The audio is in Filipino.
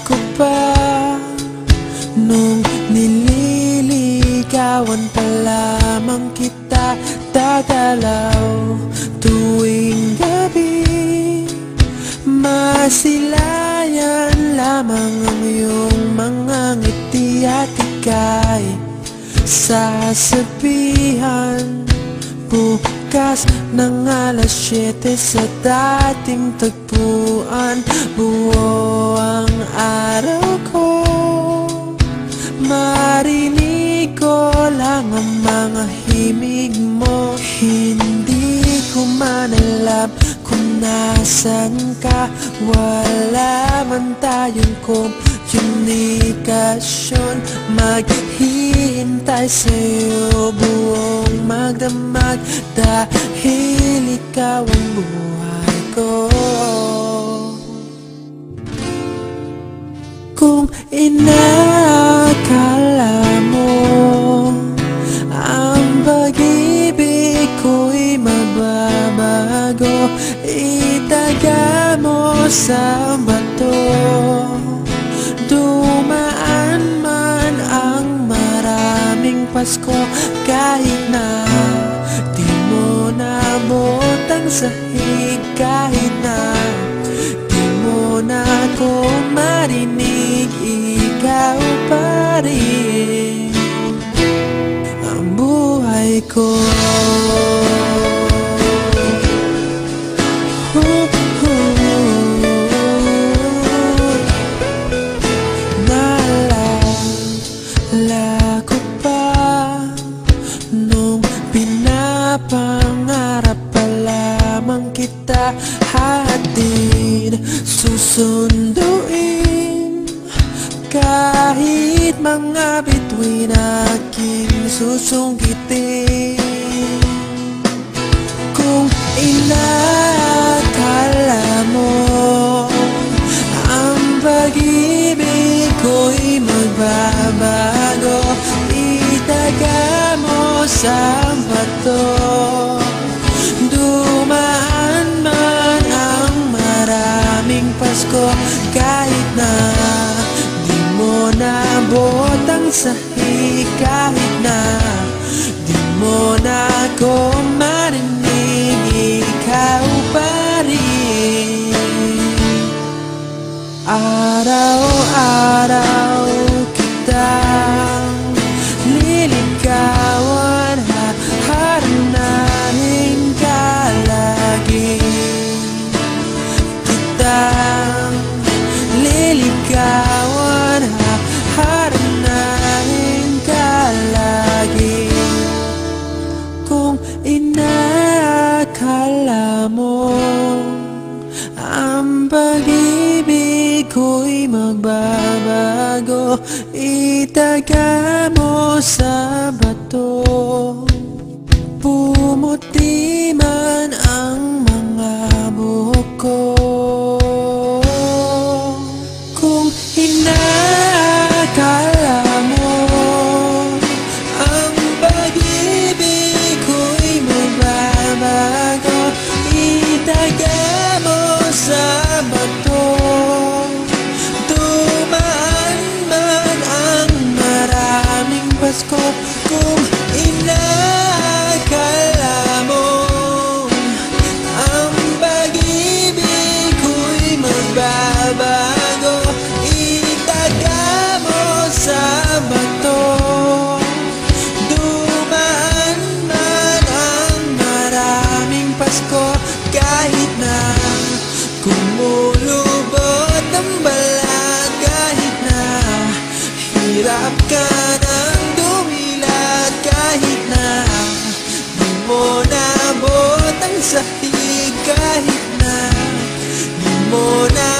ko pa nung nililigawan pa lamang kita, dadalaw tuwing gabi. Masilayan lamang ang iyong mga ngiti at ika'y sasabihan bukas ng alas 7 sa dating tagpuan. Buo ang araw ko, marinig ko lang ang mga himig mo. Hindi ko man alam kung nasan ka, wala man tayong komunikasyon. Maghihintay sa'yo buong magdamag dahil ikaw ang buhay ko. Kung inakala mo ang pag-ibig ko'y mababago, itaga mo sa bato. Dumaan man ang maraming Pasko, kahit na di mo nabot ang sahig, kahit na di mo na ako marinig, ikaw pa rin ang buhay ko. Naalala ko pa nung pinapangarap pa lamang kita, hatid susunduin kahit mga bituin aking susungkitin. Kung inakala mo ang pag-ibig ko'y magbabago, itaga mo sa bato. Dumaan man ang maraming Pasko, kahit na di mo nabot ang sahig, kahit na di mo na ako marinig, ikaw pa rin. Araw-araw kitang liligawan, haharanahin ka lagi. Kitang liligawan, haharanahin ka lagi. Kung inakala mo ang pag-ibig ko'y magbabago, itaga mo sa bato. Pumuti man ang mga buhok ko. Kung inakala mo ang pag-ibig ko'y magbabago, itaga mo sa bato. Dumaan man ang maraming Pasko, kung inakala mo ang pag-ibig ko'y magbabago, itaga mo sa bato. Dumaan man ang maraming Pasko, kahit na kumulubot ang balat, kahit na hirap ka ng dumilat, kahit na di mo nabot ang sahig, kahit na di mo na